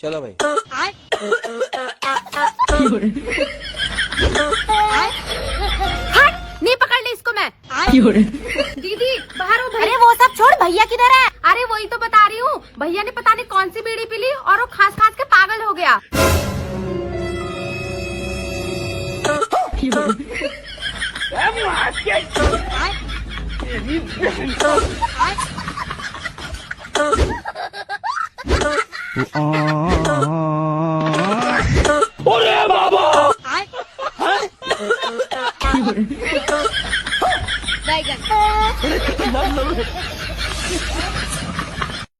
चलो भाई। हट, नहीं पकड़ ली इसको मैं। दीदी बाहर हो। अरे वो सब छोड़, भैया किधर है? अरे वही तो बता रही हूँ, भैया ने पता नहीं कौन सी बीड़ी पी ली और वो खास खास के पागल हो गया। अरे बाबा। बैगन।